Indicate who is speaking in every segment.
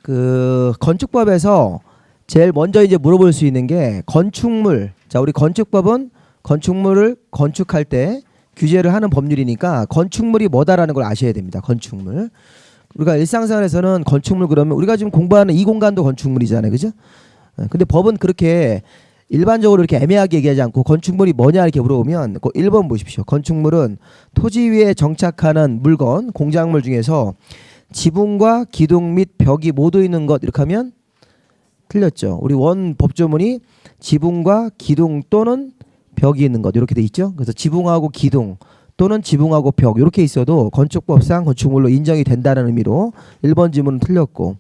Speaker 1: 그 건축법에서 제일 먼저 이제 물어볼 수 있는 게 건축물. 자, 우리 건축법은 건축물을 건축할 때 규제를 하는 법률이니까 건축물이 뭐다라는 걸 아셔야 됩니다. 건축물. 우리가 일상생활에서는 건축물 그러면 우리가 지금 공부하는 이 공간도 건축물이잖아요. 그죠? 근데 법은 그렇게 일반적으로 이렇게 애매하게 얘기하지 않고 건축물이 뭐냐 이렇게 물어보면 그 1번 보십시오. 건축물은 토지 위에 정착하는 물건, 공작물 중에서 지붕과 기둥 및 벽이 모두 있는 것. 이렇게 하면 틀렸죠. 우리 원 법조문이 지붕과 기둥 또는 벽이 있는 것 이렇게 돼 있죠. 그래서 지붕하고 기둥 또는 지붕하고 벽 이렇게 있어도 건축법상 건축물로 인정이 된다는 의미로 1번 지문은 틀렸고,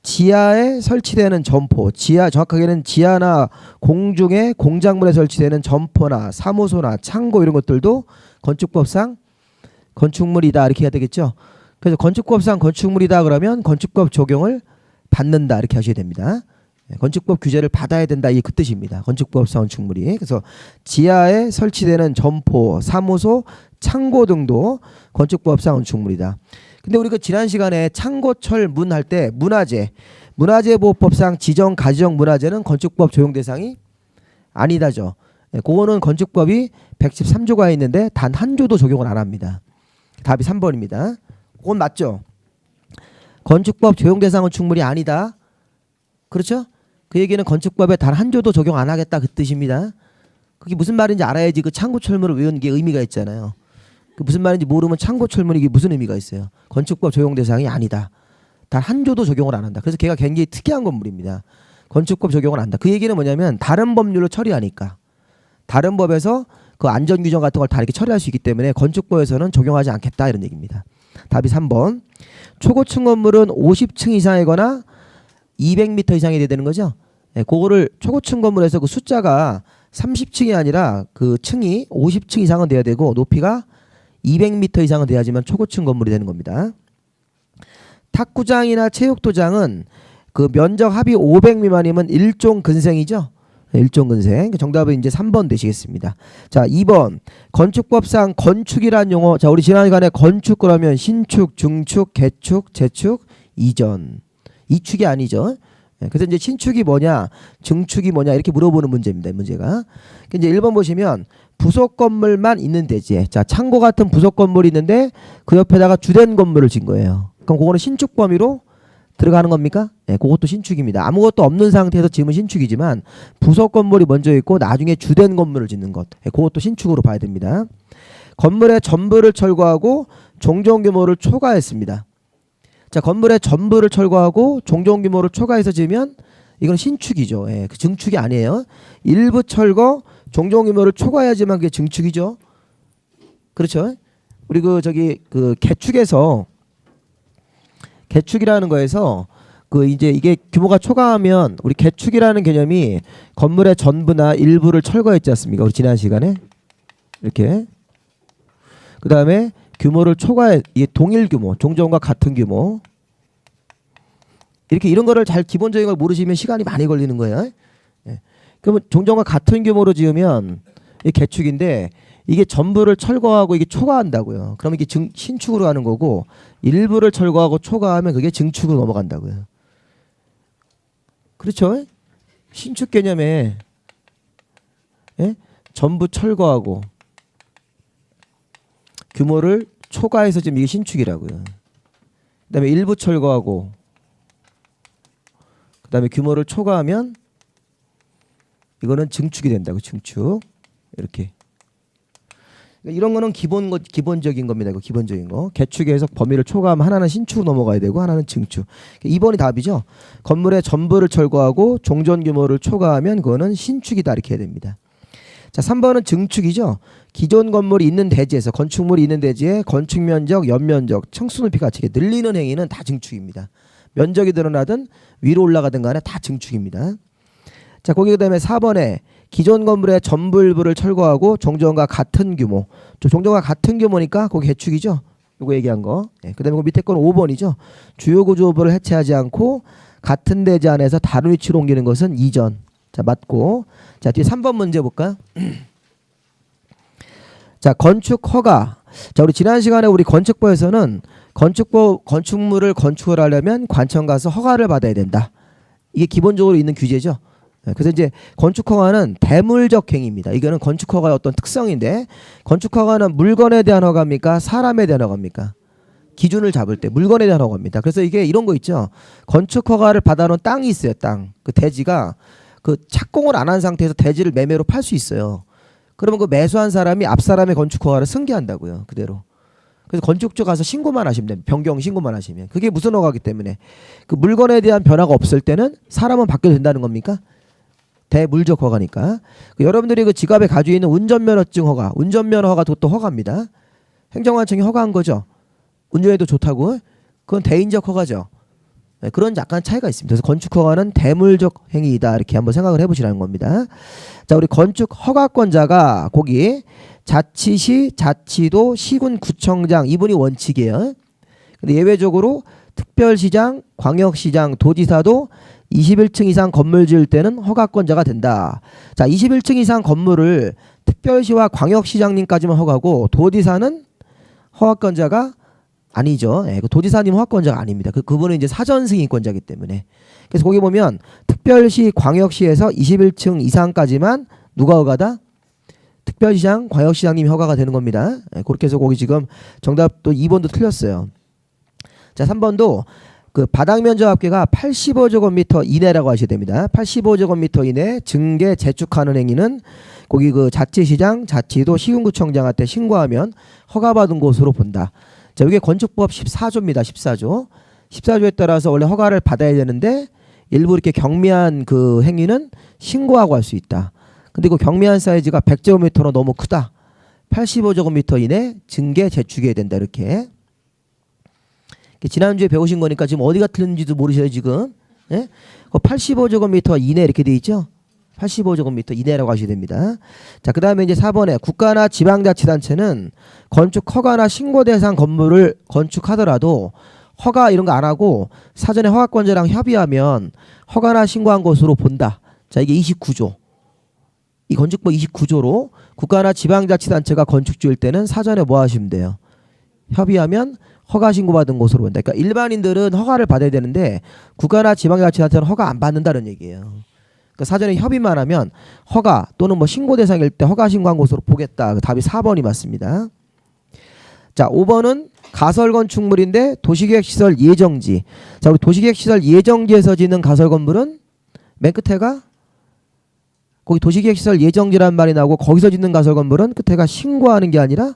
Speaker 1: 지하에 설치되는 점포, 지하 정확하게는 지하나 공중에 공작물에 설치되는 점포나 사무소나 창고 이런 것들도 건축법상 건축물이다 이렇게 해야 되겠죠. 그래서 건축법상 건축물이다 그러면 건축법 적용을 받는다 이렇게 하셔야 됩니다. 건축법 규제를 받아야 된다 이 그 뜻입니다. 건축법상 건축물이. 그래서 지하에 설치되는 점포, 사무소, 창고 등도 건축법상 건축물이다. 근데 우리 그 지난 시간에 창고철 문 할 때 문화재보호법상 지정 가지정 문화재는 건축법 적용 대상이 아니다죠. 그거는 건축법이 113조가 있는데 단 한 조도 적용을 안 합니다. 답이 3번입니다. 그건 맞죠? 건축법 적용 대상 건축물이 아니다. 그렇죠? 그 얘기는 건축법에 단 한 조도 적용 안 하겠다 그 뜻입니다. 그게 무슨 말인지 알아야지 그 창고철문을 외우는 게 의미가 있잖아요. 그 무슨 말인지 모르면 창고철문이 이게 무슨 의미가 있어요. 건축법 적용 대상이 아니다. 단 한 조도 적용을 안 한다. 그래서 걔가 굉장히 특이한 건물입니다. 건축법 적용을 안 한다. 그 얘기는 뭐냐면 다른 법률로 처리하니까. 다른 법에서 그 안전규정 같은 걸 다 이렇게 처리할 수 있기 때문에 건축법에서는 적용하지 않겠다 이런 얘기입니다. 답이 3번. 초고층 건물은 50층 이상이거나 200m 이상이 돼야 되는 거죠. 그거를 초고층 건물에서 그 숫자가 30층이 아니라 그 층이 50층 이상은 돼야 되고 높이가 200m 이상은 돼야지만 초고층 건물이 되는 겁니다. 탁구장이나 체육도장은 그 면적 합이 500 미만이면 일종 근생이죠. 일종 근생. 정답은 이제 3번 되시겠습니다. 자, 2번. 건축법상 건축이란 용어. 자, 우리 지난 시간에 건축 그러면 신축, 중축, 개축, 재축, 이전. 이축이 아니죠. 그래서 이제 신축이 뭐냐, 증축이 뭐냐 이렇게 물어보는 문제입니다. 문제가. 이제 1번 보시면 부속 건물만 있는 대지에, 자, 창고 같은 부속 건물이 있는데 그 옆에다가 주된 건물을 진 거예요. 그럼 그거는 신축 범위로 들어가는 겁니까? 네, 그것도 신축입니다. 아무것도 없는 상태에서 지으면 신축이지만 부속 건물이 먼저 있고 나중에 주된 건물을 짓는 것, 네, 그것도 신축으로 봐야 됩니다. 건물의 전부를 철거하고 종종 규모를 초과했습니다. 자, 건물의 전부를 철거하고 종종 규모를 초과해서 지으면 이건 신축이죠. 예, 그 증축이 아니에요. 일부 철거, 종종 규모를 초과해야지만 그게 증축이죠. 그렇죠? 우리 그 저기 그 개축이라는 거에서 그 이제 이게 규모가 초과하면 우리 개축이라는 개념이 건물의 전부나 일부를 철거했지 않습니까? 우리 지난 시간에 이렇게. 그 다음에 규모를 초과해, 이게 동일 규모, 종전과 같은 규모. 이렇게 이런 거를 잘 기본적인 걸 모르시면 시간이 많이 걸리는 거예요. 예. 그러면 종전과 같은 규모로 지으면 이게 개축인데 이게 전부를 철거하고 이게 초과한다고요. 그러면 이게 신축으로 하는 거고 일부를 철거하고 초과하면 그게 증축으로 넘어간다고요. 그렇죠? 신축 개념에 예? 전부 철거하고 규모를 초과해서 지금 이게 신축이라고요. 그다음에 일부 철거하고 그다음에 규모를 초과하면 이거는 증축이 된다고. 증축. 이렇게. 이런 거는 기본적인 겁니다. 이거 기본적인 거. 개축에서 범위를 초과하면 하나는 신축으로 넘어가야 되고 하나는 증축. 2번이 답이죠. 건물의 전부를 철거하고 종전 규모를 초과하면 그거는 신축이다 이렇게 해야 됩니다. 자, 3번은 증축이죠. 기존 건물이 있는 대지에서 건축물이 있는 대지에 건축 면적, 연면적, 층수 높이 같이 늘리는 행위는 다 증축입니다. 면적이 늘어나든 위로 올라가든 간에 다 증축입니다. 자, 거기 그다음에 4번에 기존 건물의 전부 일부를 철거하고 종전과 같은 규모. 종전과 같은 규모니까 거기 개축이죠. 요거 얘기한 거. 예, 그다음에 그 밑에 건 5번이죠. 주요 구조부를 해체하지 않고 같은 대지 안에서 다른 위치로 옮기는 것은 이전. 자, 맞고. 자, 뒤에 3번 문제 볼까요? 자, 건축 허가. 자, 우리 지난 시간에 우리 건축법에서는 건축물을 건축을 하려면 관청 가서 허가를 받아야 된다. 이게 기본적으로 있는 규제죠. 그래서 이제 건축 허가는 대물적 행위입니다. 이거는 건축 허가의 어떤 특성인데, 건축 허가는 물건에 대한 허가입니까? 사람에 대한 허가입니까? 기준을 잡을 때 물건에 대한 허가입니다. 그래서 이게 이런 거 있죠. 건축 허가를 받아놓은 땅이 있어요. 땅. 그 대지가 그 착공을 안 한 상태에서 대지를 매매로 팔 수 있어요. 그러면 그 매수한 사람이 앞 사람의 건축 허가를 승계한다고요. 그대로. 그래서 건축주 가서 신고만 하시면 됩니다. 변경 신고만 하시면. 그게 무슨 허가이기 때문에 그 물건에 대한 변화가 없을 때는 사람은 바뀌어도 된다는 겁니까? 대물적 허가니까. 여러분들이 그 지갑에 가지고 있는 운전면허증 허가, 운전면허 허가도 또 허가입니다. 행정관청이 허가한 거죠. 운전해도 좋다고. 그건 대인적 허가죠. 네, 그런 약간 차이가 있습니다. 그래서 건축 허가는 대물적 행위이다. 이렇게 한번 생각을 해보시라는 겁니다. 자, 우리 건축 허가권자가 거기 자치시, 자치도, 시군, 구청장 이분이 원칙이에요. 근데 예외적으로 특별시장, 광역시장, 도지사도 21층 이상 건물 지을 때는 허가권자가 된다. 자, 21층 이상 건물을 특별시와 광역시장님까지만 허가고 도지사는 허가권자가 아니죠. 예, 그 도지사님 허가권자가 아닙니다. 그분은 이제 사전 승인권자이기 때문에. 그래서 거기 보면 특별시, 광역시에서 21층 이상까지만 누가 허가다? 특별시장, 광역시장님이 허가가 되는 겁니다. 예, 그렇게 해서 거기 지금 정답도 2번도 틀렸어요. 자, 3번도 그 바닥 면적 합계가 85제곱미터 이내라고 하셔야 됩니다. 85제곱미터 이내 증계 재축하는 행위는 거기 그 자치시장, 자치도, 시군구청장한테 신고하면 허가받은 곳으로 본다. 자, 이게 건축법 14조입니다. 14조. 14조에 따라서 원래 허가를 받아야 되는데 일부 이렇게 경미한 그 행위는 신고하고 할 수 있다. 근데 그 경미한 사이즈가 100제곱미터로 너무 크다. 85제곱미터 이내 증계 재축해야 된다. 이렇게. 지난주에 배우신 거니까 지금 어디가 틀렸는지도 모르셔요 지금. 예? 85제곱미터 이내 이렇게 돼 있죠. 85제곱미터 이내라고 하셔야 됩니다. 자, 그 다음에 이제 4번에 국가나 지방자치단체는 건축 허가나 신고 대상 건물을 건축하더라도 허가 이런 거 안 하고 사전에 허가권자랑 협의하면 허가나 신고한 것으로 본다. 자, 이게 29조. 이 건축법 29조로 국가나 지방자치단체가 건축 지을 때는 사전에 뭐 하시면 돼요? 협의하면 허가 신고받은 곳으로 본다. 그러니까 일반인들은 허가를 받아야 되는데 국가나 지방자치단체는 허가 안 받는다는 얘기예요. 그러니까 사전에 협의만 하면 허가 또는 뭐 신고 대상일 때 허가 신고한 곳으로 보겠다. 그 답이 4번이 맞습니다. 자, 5번은 가설 건축물인데 도시계획시설 예정지. 자, 우리 도시계획시설 예정지에서 짓는 가설 건물은 맨 끝에가 거기 도시계획시설 예정지라는 말이 나오고 거기서 짓는 가설 건물은 끝에가 신고하는 게 아니라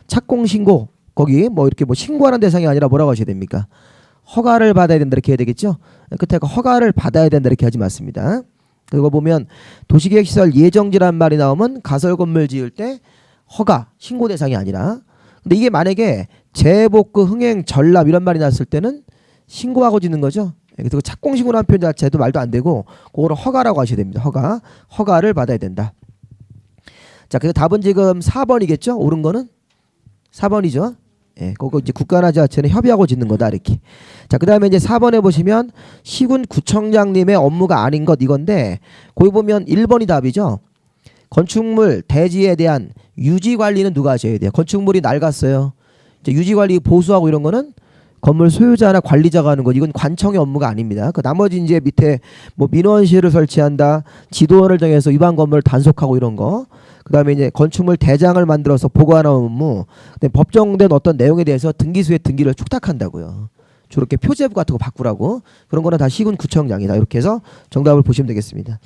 Speaker 1: 착공 신고. 거기 뭐 이렇게 뭐 신고하는 대상이 아니라 뭐라고 하셔야 됩니까? 허가를 받아야 된다 이렇게 해야 되겠죠? 끝에가 허가를 받아야 된다 이렇게 하지 맞습니다. 그리고 보면 도시계획시설 예정지라는 말이 나오면 가설 건물 지을 때 허가 신고 대상이 아니라, 근데 이게 만약에 재복구 흥행 전람 이런 말이 났을 때는 신고하고 짓는 거죠. 그리고 착공 신고라는 표현 자체도 말도 안 되고 그거를 허가라고 하셔야 됩니다. 허가를 받아야 된다. 자, 그래서 답은 지금 4번이겠죠? 옳은 거는 4번이죠. 예, 그거 이제 국가나 지자체는 협의하고 짓는 거다 이렇게. 자, 그다음에 이제 4번에 보시면 시군 구청장님의 업무가 아닌 것 이건데 거기 보면 1번이 답이죠. 건축물 대지에 대한 유지 관리는 누가 하셔야 돼요? 건축물이 낡았어요. 이제 유지 관리 보수하고 이런 거는 건물 소유자나 관리자가 하는 거. 이건 관청의 업무가 아닙니다. 그 나머지 이제 밑에 뭐 민원실을 설치한다, 지도원을 정해서 위반 건물을 단속하고 이런 거. 그다음에 이제 건축물 대장을 만들어서 보고하는 업무. 법정된 어떤 내용에 대해서 등기소의 등기를 축탁한다고요. 저렇게 표제부 같은 거 바꾸라고. 그런 거는 다 시군 구청장이다. 이렇게 해서 정답을 보시면 되겠습니다.